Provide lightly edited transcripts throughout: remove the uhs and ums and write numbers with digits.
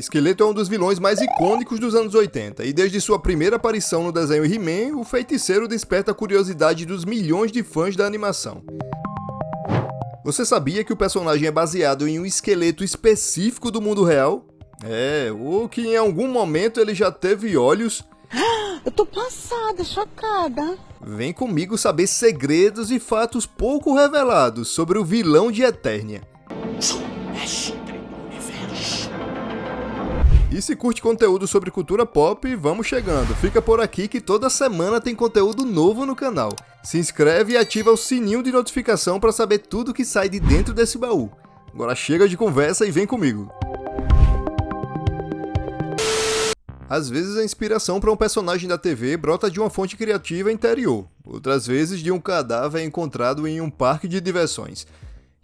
Esqueleto é um dos vilões mais icônicos dos anos 80, e desde sua primeira aparição no desenho He-Man, o feiticeiro desperta a curiosidade dos milhões de fãs da animação. Você sabia que o personagem é baseado em um esqueleto específico do mundo real? Ou que em algum momento ele já teve olhos? Eu tô passada, chocada. Vem comigo saber segredos e fatos pouco revelados sobre o vilão de Eternia. E se curte conteúdo sobre cultura pop, vamos chegando. Fica por aqui que toda semana tem conteúdo novo no canal. Se inscreve e ativa o sininho de notificação para saber tudo que sai de dentro desse baú. Agora chega de conversa e vem comigo. Às vezes a inspiração para um personagem da TV brota de uma fonte criativa interior. Outras vezes de um cadáver encontrado em um parque de diversões.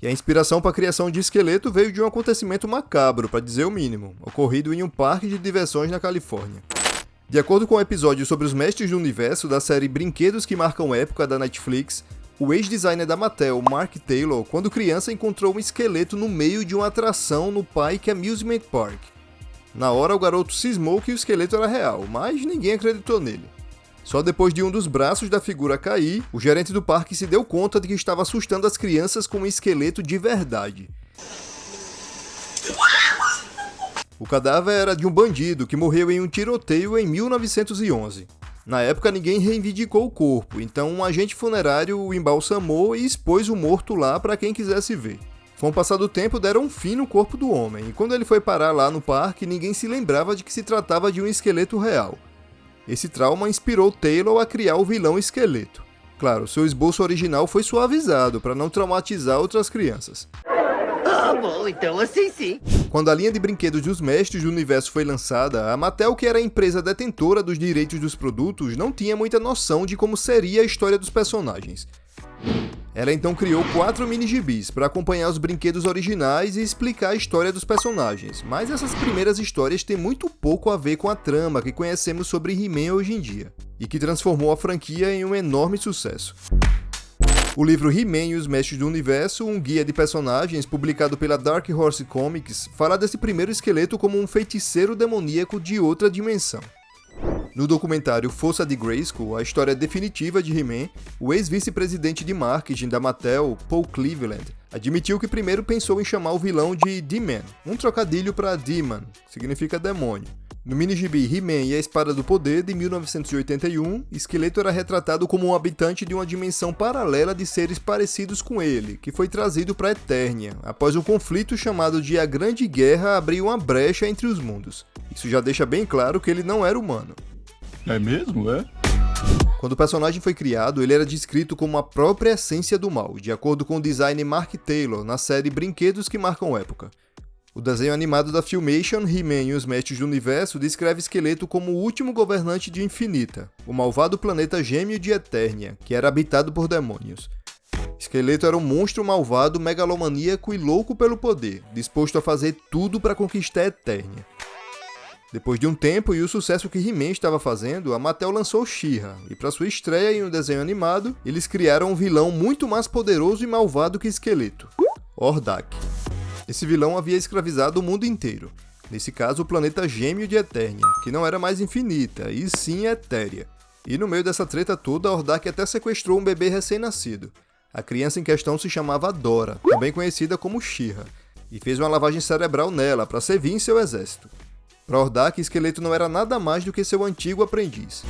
E a inspiração para a criação de Esqueleto veio de um acontecimento macabro, para dizer o mínimo, ocorrido em um parque de diversões na Califórnia. De acordo com o episódio sobre os Mestres do Universo da série Brinquedos que Marcam Época da Netflix, o ex-designer da Mattel, Mark Taylor, quando criança encontrou um esqueleto no meio de uma atração no Pike Amusement Park. Na hora o garoto cismou que o esqueleto era real, mas ninguém acreditou nele. Só depois de um dos braços da figura cair, o gerente do parque se deu conta de que estava assustando as crianças com um esqueleto de verdade. O cadáver era de um bandido que morreu em um tiroteio em 1911. Na época ninguém reivindicou o corpo, então um agente funerário o embalsamou e expôs o morto lá para quem quisesse ver. Com o passar do tempo deram um fim no corpo do homem, e quando ele foi parar lá no parque, ninguém se lembrava de que se tratava de um esqueleto real. Esse trauma inspirou Taylor a criar o vilão Esqueleto. Claro, seu esboço original foi suavizado para não traumatizar outras crianças. Ah, bom, então assim sim. Quando a linha de brinquedos dos Mestres do Universo foi lançada, a Mattel, que era a empresa detentora dos direitos dos produtos, não tinha muita noção de como seria a história dos personagens. Ela então criou 4 mini-gibis para acompanhar os brinquedos originais e explicar a história dos personagens, mas essas primeiras histórias têm muito pouco a ver com a trama que conhecemos sobre He-Man hoje em dia, e que transformou a franquia em um enorme sucesso. O livro He-Man e os Mestres do Universo, um guia de personagens publicado pela Dark Horse Comics, fala desse primeiro esqueleto como um feiticeiro demoníaco de outra dimensão. No documentário Força de Grayskull, a história definitiva de He-Man, o ex-vice-presidente de marketing da Mattel, Paul Cleveland, admitiu que primeiro pensou em chamar o vilão de D-Man, um trocadilho para Demon, que significa demônio. No mini-gibi He-Man e a Espada do Poder, de 1981, Esqueleto era retratado como um habitante de uma dimensão paralela de seres parecidos com ele, que foi trazido para Eternia, após um conflito chamado de A Grande Guerra abrir uma brecha entre os mundos. Isso já deixa bem claro que ele não era humano. É mesmo, é? Quando o personagem foi criado, ele era descrito como a própria essência do mal, de acordo com o designer Mark Taylor, na série Brinquedos que Marcam Época. O desenho animado da Filmation, He-Man e os Mestres do Universo, descreve Esqueleto como o último governante de Infinita, o malvado planeta gêmeo de Eternia, que era habitado por demônios. Esqueleto era um monstro malvado, megalomaníaco e louco pelo poder, disposto a fazer tudo para conquistar Eternia. Depois de um tempo e o sucesso que He-Man estava fazendo, a Mattel lançou She-Ra, e para sua estreia em um desenho animado, eles criaram um vilão muito mais poderoso e malvado que Esqueleto, Hordak. Esse vilão havia escravizado o mundo inteiro, nesse caso o planeta gêmeo de Eternia, que não era mais infinita, e sim etérea. E no meio dessa treta toda, Hordak até sequestrou um bebê recém-nascido. A criança em questão se chamava Dora, também conhecida como She-Ra, e fez uma lavagem cerebral nela para servir em seu exército. Para Hordak, Esqueleto não era nada mais do que seu antigo aprendiz.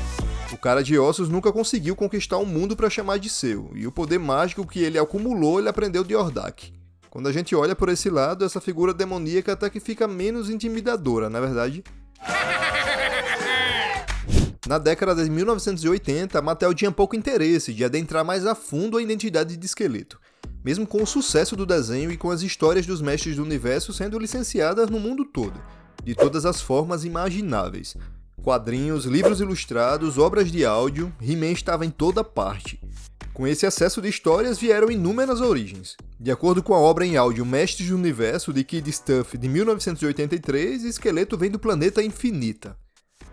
O cara de ossos nunca conseguiu conquistar o mundo para chamar de seu, e o poder mágico que ele acumulou ele aprendeu de Hordak. Quando a gente olha por esse lado, essa figura demoníaca até que fica menos intimidadora, não é verdade? Na década de 1980, a Mattel tinha pouco interesse de adentrar mais a fundo a identidade de Esqueleto, mesmo com o sucesso do desenho e com as histórias dos Mestres do Universo sendo licenciadas no mundo todo, de todas as formas imagináveis. Quadrinhos, livros ilustrados, obras de áudio, He-Man estava em toda parte. Com esse excesso de histórias vieram inúmeras origens. De acordo com a obra em áudio Mestres do Universo, de Kid Stuff, de 1983, Esqueleto vem do planeta Infinita.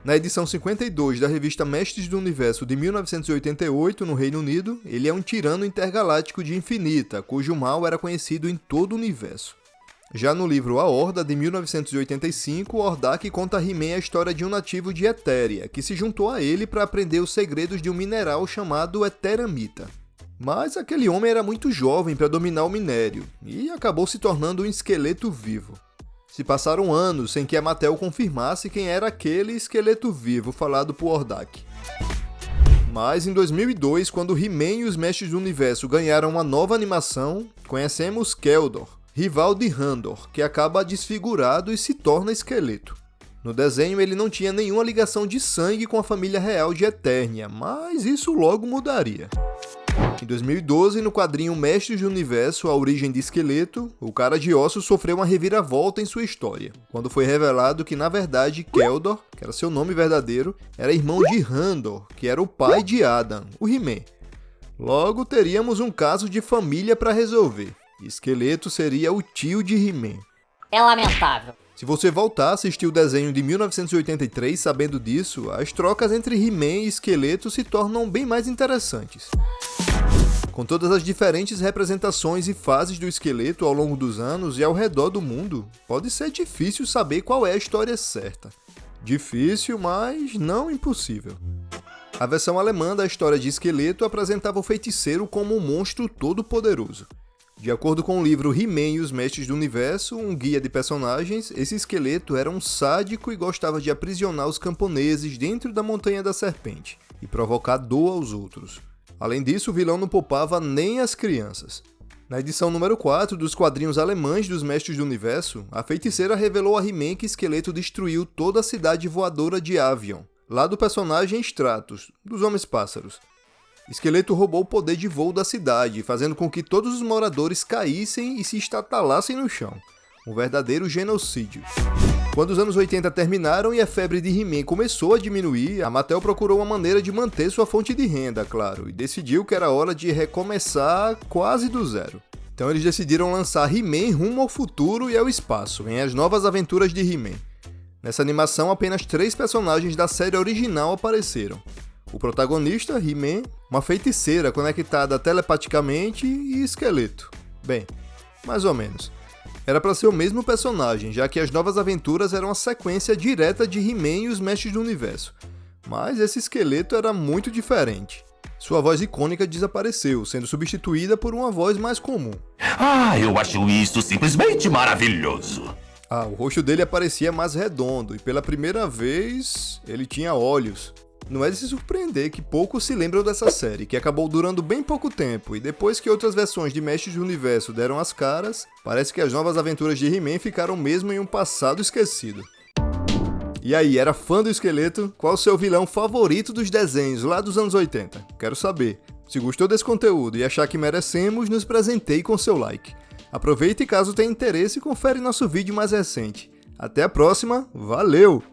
Na edição 52 da revista Mestres do Universo, de 1988, no Reino Unido, ele é um tirano intergaláctico de Infinita, cujo mal era conhecido em todo o universo. Já no livro A Horda, de 1985, Hordak conta a He-Man a história de um nativo de Etéria, que se juntou a ele para aprender os segredos de um mineral chamado Eteramita. Mas aquele homem era muito jovem para dominar o minério, e acabou se tornando um esqueleto vivo. Se passaram anos sem que a Mattel confirmasse quem era aquele esqueleto vivo falado por Hordak. Mas em 2002, quando He-Man e os Mestres do Universo ganharam uma nova animação, conhecemos Keldor, rival de Randor, que acaba desfigurado e se torna esqueleto. No desenho ele não tinha nenhuma ligação de sangue com a família real de Eternia, mas isso logo mudaria. Em 2012, no quadrinho Mestres do Universo, A Origem de Esqueleto, o Cara de Ossos sofreu uma reviravolta em sua história, quando foi revelado que na verdade Keldor, que era seu nome verdadeiro, era irmão de Randor, que era o pai de Adam, o He-Man. Logo teríamos um caso de família para resolver. Esqueleto seria o tio de He-Man. É lamentável. Se você voltar a assistir o desenho de 1983 sabendo disso, as trocas entre He-Man e Esqueleto se tornam bem mais interessantes. Com todas as diferentes representações e fases do Esqueleto ao longo dos anos e ao redor do mundo, pode ser difícil saber qual é a história certa. Difícil, mas não impossível. A versão alemã da história de Esqueleto apresentava o feiticeiro como um monstro todo-poderoso. De acordo com o livro He-Man e os Mestres do Universo, um guia de personagens, esse esqueleto era um sádico e gostava de aprisionar os camponeses dentro da Montanha da Serpente e provocar dor aos outros. Além disso, o vilão não poupava nem as crianças. Na edição número 4 dos quadrinhos alemães dos Mestres do Universo, a feiticeira revelou a He-Man que Esqueleto destruiu toda a cidade voadora de Avion, lá do personagem Stratos, dos Homens-Pássaros. Esqueleto roubou o poder de voo da cidade, fazendo com que todos os moradores caíssem e se estatalassem no chão. Um verdadeiro genocídio. Quando os anos 80 terminaram e a febre de He-Man começou a diminuir, a Mattel procurou uma maneira de manter sua fonte de renda, claro, e decidiu que era hora de recomeçar quase do zero. Então eles decidiram lançar He-Man rumo ao futuro e ao espaço, em As Novas Aventuras de He-Man. Nessa animação, apenas 3 personagens da série original apareceram. O protagonista, He-Man, uma feiticeira conectada telepaticamente e Esqueleto. Bem, mais ou menos. Era para ser o mesmo personagem, já que As Novas Aventuras eram uma sequência direta de He-Man e os Mestres do Universo. Mas esse esqueleto era muito diferente. Sua voz icônica desapareceu, sendo substituída por uma voz mais comum. Ah, eu acho isso simplesmente maravilhoso. O rosto dele aparecia mais redondo e pela primeira vez ele tinha olhos. Não é de se surpreender que poucos se lembram dessa série, que acabou durando bem pouco tempo, e depois que outras versões de Mestres do Universo deram as caras, parece que As Novas Aventuras de He-Man ficaram mesmo em um passado esquecido. E aí, era fã do Esqueleto? Qual o seu vilão favorito dos desenhos lá dos anos 80? Quero saber. Se gostou desse conteúdo e achar que merecemos, nos presenteie com seu like. Aproveite e caso tenha interesse, confere nosso vídeo mais recente. Até a próxima, valeu!